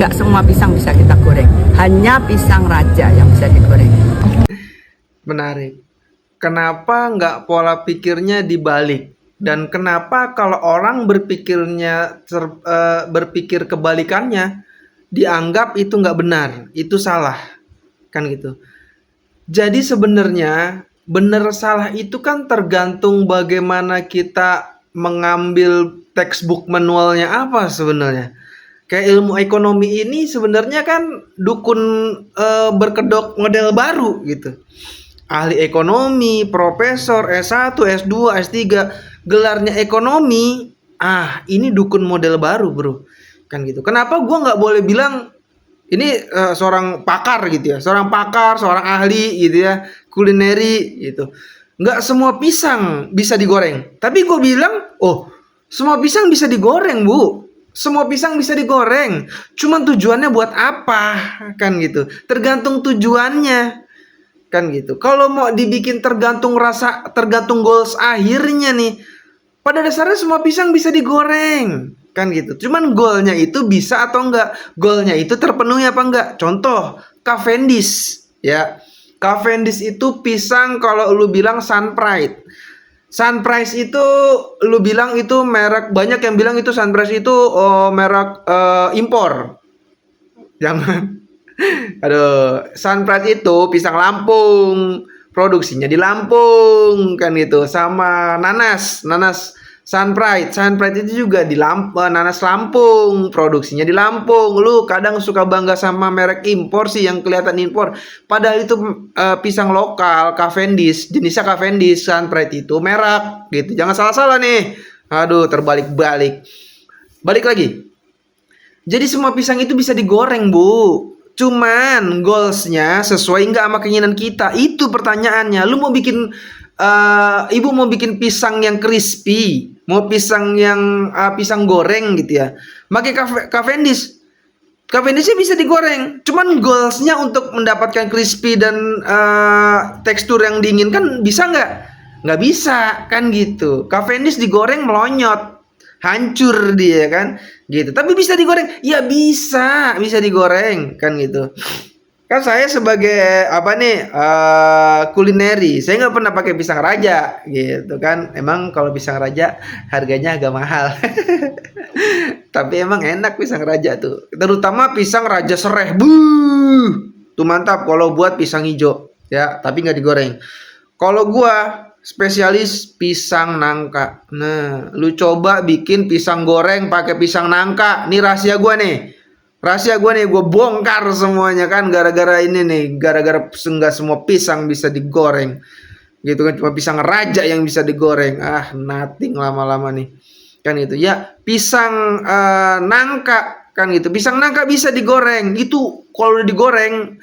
Nggak semua pisang bisa kita goreng, hanya pisang raja yang bisa digoreng. Menarik. Kenapa nggak pola pikirnya dibalik? Dan kenapa kalau orang berpikir kebalikannya, dianggap itu nggak benar, itu salah, kan gitu. Jadi sebenarnya benar salah itu kan tergantung bagaimana kita mengambil textbook manualnya apa sebenarnya. Kayak ilmu ekonomi ini sebenarnya kan dukun berkedok model baru gitu. Ahli ekonomi, profesor, S1, S2, S3, gelarnya ekonomi. Ah, ini dukun model baru, Bro. Kan gitu. Kenapa gua nggak boleh bilang ini seorang pakar gitu ya, seorang pakar, seorang ahli gitu ya, kulineri gitu. Nggak semua pisang bisa digoreng. Tapi gue bilang, oh, semua pisang bisa digoreng, Bu. Semua pisang bisa digoreng. Cuman tujuannya buat apa? Kan gitu. Tergantung tujuannya. Kan gitu. Kalau mau dibikin tergantung rasa, tergantung goals akhirnya nih. Pada dasarnya semua pisang bisa digoreng. Kan gitu. Cuman goalnya itu bisa atau enggak. Goalnya itu terpenuhi apa enggak. Contoh, Cavendish. Ya. Cavendish itu pisang kalau lu bilang Sunpride. Sunrise itu lu bilang itu merek, banyak yang bilang itu Sunrise itu merek impor. Jangan. Aduh, Sunrise itu pisang Lampung, produksinya di Lampung kan gitu. Sama nanas, nanas Sunpride, Sunpride itu juga di nanas Lampung, produksinya di Lampung. Lu kadang suka bangga sama merek impor sih yang kelihatan impor. Padahal itu pisang lokal, Cavendish, jenisnya Cavendish, Sunpride itu merek gitu. Jangan salah-salah nih. Aduh, terbalik-balik. Balik lagi. Jadi semua pisang itu bisa digoreng, Bu. Cuman goalsnya sesuai nggak sama keinginan kita? Itu pertanyaannya. Lu mau bikin ibu mau bikin pisang yang crispy, mau pisang yang pisang goreng gitu ya. Pakai Cavendish. Cavendishnya bisa digoreng. Cuman goalsnya untuk mendapatkan crispy dan tekstur yang diinginkan bisa nggak? Nggak bisa kan gitu. Cavendish digoreng melonyot, hancur dia kan gitu. Tapi bisa digoreng, ya bisa digoreng kan gitu. Kan saya sebagai apa nih kulineri, saya nggak pernah pakai pisang raja gitu kan. Emang kalau pisang raja harganya agak mahal. Tapi emang enak pisang raja tuh, terutama pisang raja sereh. Buh, tuh mantap kalau buat pisang hijau ya, tapi nggak digoreng. Kalau gua spesialis pisang nangka. Nah, lu coba bikin pisang goreng pakai pisang nangka. Nih rahasia gua nih. Rahasia gua nih, gua bongkar semuanya kan gara-gara ini nih, gara-gara nggak semua pisang bisa digoreng. Gitu kan, cuma pisang raja yang bisa digoreng. Ah, nothing lama-lama nih. Kan itu. Ya, pisang nangka kan gitu. Pisang nangka bisa digoreng. Itu kalau digoreng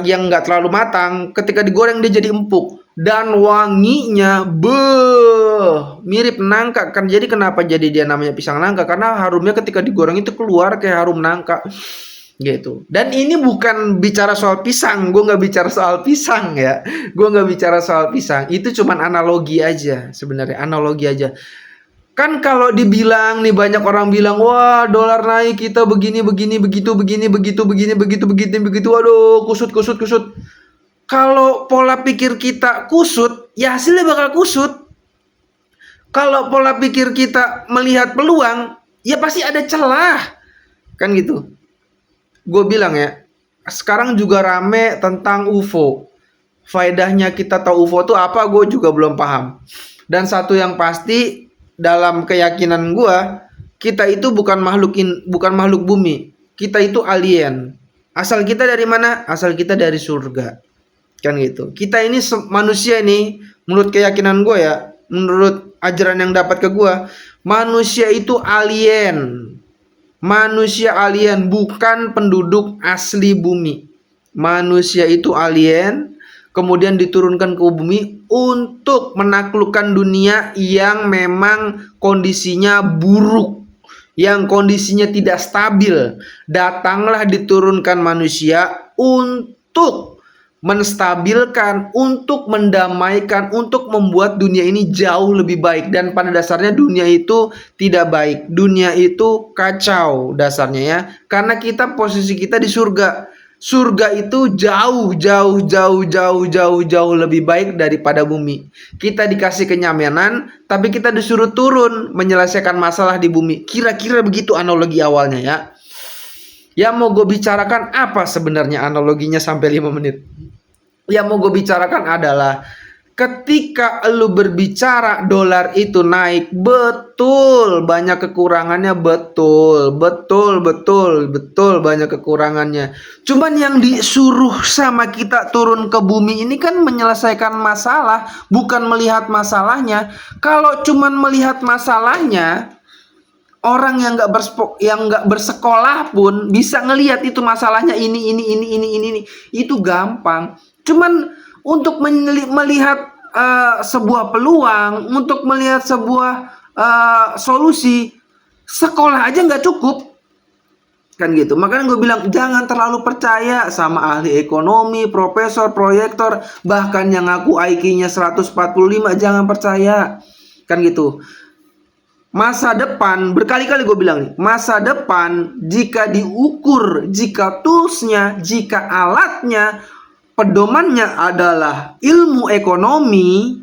yang nggak terlalu matang, ketika digoreng dia jadi empuk dan wanginya mirip nangka kan. Jadi kenapa jadi dia namanya pisang nangka, karena harumnya ketika digoreng itu keluar kayak harum nangka gitu. Dan ini bukan bicara soal pisang, gue nggak bicara soal pisang ya, gue nggak bicara soal pisang, itu cuman analogi aja sebenarnya, analogi aja. Kan kalau dibilang nih, banyak orang bilang, wah dolar naik kita begini begini begitu begini begitu begini begitu begitu begitu, aduh kusut kusut kusut. Kalau pola pikir kita kusut, ya hasilnya bakal kusut. Kalau pola pikir kita melihat peluang, ya pasti ada celah. Kan gitu. Gue bilang ya, sekarang juga rame tentang UFO. Faedahnya kita tahu UFO itu apa, gue juga belum paham. Dan satu yang pasti, dalam keyakinan gue, kita itu bukan bukan makhluk bumi. Kita itu alien. Asal kita dari mana? Asal kita dari surga. Kan gitu. Kita ini manusia ini, menurut keyakinan gue ya, menurut ajaran yang dapat ke gue, manusia itu alien. Manusia alien, bukan penduduk asli bumi. Manusia itu alien, kemudian diturunkan ke bumi untuk menaklukkan dunia yang memang kondisinya buruk, yang kondisinya tidak stabil. Datanglah diturunkan manusia untuk menstabilkan, untuk mendamaikan, untuk membuat dunia ini jauh lebih baik. Dan pada dasarnya dunia itu tidak baik. Dunia itu kacau dasarnya ya. Karena posisi kita di surga. Surga itu jauh lebih baik daripada bumi. Kita dikasih kenyamanan, tapi kita disuruh turun menyelesaikan masalah di bumi. Kira-kira begitu analogi awalnya ya. Yang mau gue bicarakan apa sebenarnya analoginya sampai 5 menit? Yang mau gue bicarakan adalah ketika lu berbicara dolar itu naik, betul banyak kekurangannya, betul banyak kekurangannya. Cuman yang disuruh sama kita turun ke bumi ini kan menyelesaikan masalah, bukan melihat masalahnya. Kalau cuman melihat masalahnya, orang yang nggak bersekolah pun bisa ngelihat itu masalahnya ini itu gampang. Cuman untuk melihat sebuah peluang, untuk melihat sebuah solusi, sekolah aja nggak cukup kan gitu. Makanya gue bilang jangan terlalu percaya sama ahli ekonomi, profesor, proyektor, bahkan yang ngaku IQ-nya 145, jangan percaya kan gitu. Masa depan, berkali-kali gue bilang nih, masa depan jika diukur, jika toolsnya, jika alatnya, pedomannya adalah ilmu ekonomi,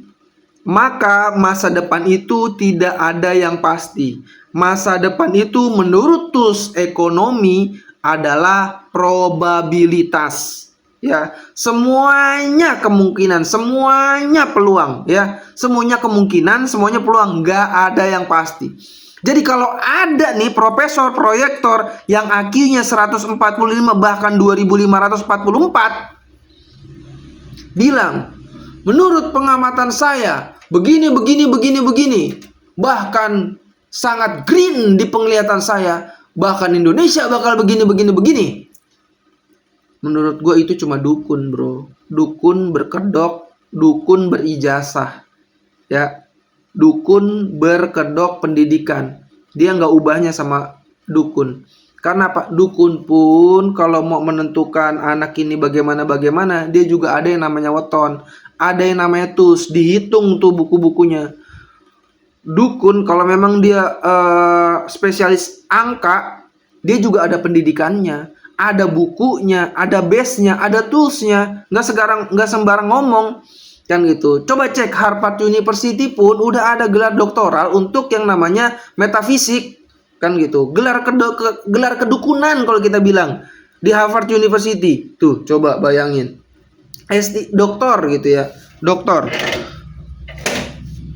maka masa depan itu tidak ada yang pasti. Masa depan itu menurut tools ekonomi adalah probabilitas. Ya, semuanya kemungkinan, semuanya peluang, ya. Semuanya kemungkinan, semuanya peluang, nggak ada yang pasti. Jadi kalau ada nih profesor proyektor yang IQ-nya 145 bahkan 2544 bilang, menurut pengamatan saya begini, bahkan sangat green di penglihatan saya, bahkan Indonesia bakal begini. Menurut gue itu cuma dukun, bro. Dukun berkedok, dukun berijazah, ya. Dukun berkedok pendidikan. Dia nggak ubahnya sama dukun. Karena Pak dukun pun kalau mau menentukan anak ini bagaimana, dia juga ada yang namanya weton, ada yang namanya tools, dihitung tuh buku-bukunya. Dukun kalau memang dia spesialis angka, dia juga ada pendidikannya, ada bukunya, ada base-nya, ada tools-nya. Nggak sembarang ngomong kan gitu. Coba cek Harvard University pun udah ada gelar doktoral untuk yang namanya metafisik kan gitu. Gelar kedukunan kalau kita bilang di Harvard University. Tuh, coba bayangin. Doktor gitu ya. Doktor.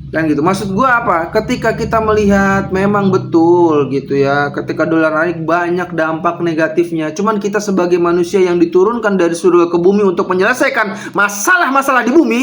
Kan gitu. Maksud gue apa? Ketika kita melihat memang betul gitu ya, ketika dolar naik banyak dampak negatifnya. Cuman kita sebagai manusia yang diturunkan dari surga ke bumi untuk menyelesaikan masalah-masalah di bumi,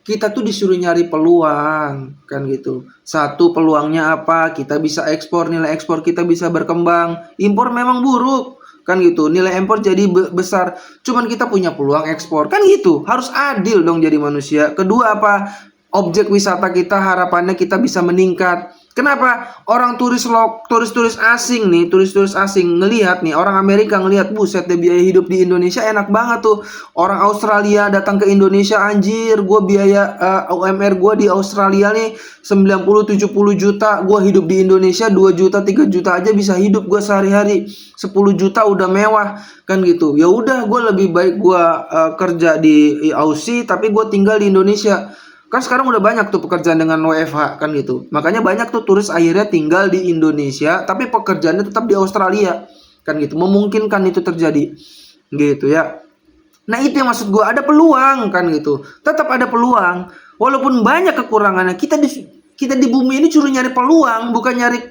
kita tuh disuruh nyari peluang kan gitu. Satu, peluangnya apa? Kita bisa ekspor, nilai ekspor kita bisa berkembang. Impor memang buruk kan gitu, nilai impor jadi besar. Cuman kita punya peluang ekspor kan gitu. Harus adil dong jadi manusia. Kedua apa? Objek wisata kita harapannya kita bisa meningkat. Kenapa? Orang turis asing nih, turis asing ngelihat nih, orang Amerika ngelihat, buset deh biaya hidup di Indonesia enak banget tuh. Orang Australia datang ke Indonesia, anjir, gue biaya UMR gue di Australia nih 90-70 juta, gue hidup di Indonesia 2 juta 3 juta aja bisa hidup gue sehari-hari. 10 juta udah mewah kan gitu. Ya udah, gue lebih baik gue kerja di Aussie tapi gue tinggal di Indonesia. Kan sekarang udah banyak tuh pekerjaan dengan WFH kan gitu. Makanya banyak tuh turis akhirnya tinggal di Indonesia tapi pekerjaannya tetap di Australia kan gitu. Memungkinkan itu terjadi gitu ya. Nah itu yang maksud gue, ada peluang kan gitu. Tetap ada peluang walaupun banyak kekurangannya. Kita di bumi ini curi nyari peluang, bukan nyari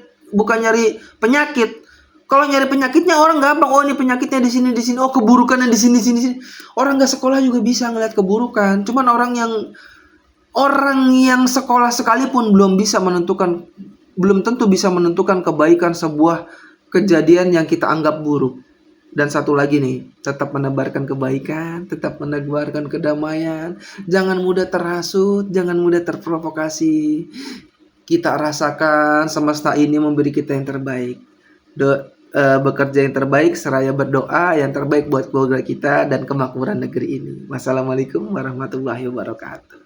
penyakit. Kalau nyari penyakitnya orang gampang, oh ini penyakitnya di sini, oh keburukannya di sini. Orang nggak sekolah juga bisa ngeliat keburukan. Cuman orang yang sekolah sekalipun belum tentu bisa menentukan kebaikan sebuah kejadian yang kita anggap buruk. Dan satu lagi nih, tetap menebarkan kebaikan, tetap menebarkan kedamaian. Jangan mudah terhasut, jangan mudah terprovokasi. Kita rasakan semesta ini memberi kita yang terbaik. bekerja yang terbaik seraya berdoa yang terbaik buat keluarga kita dan kemakmuran negeri ini. Wassalamualaikum warahmatullahi wabarakatuh.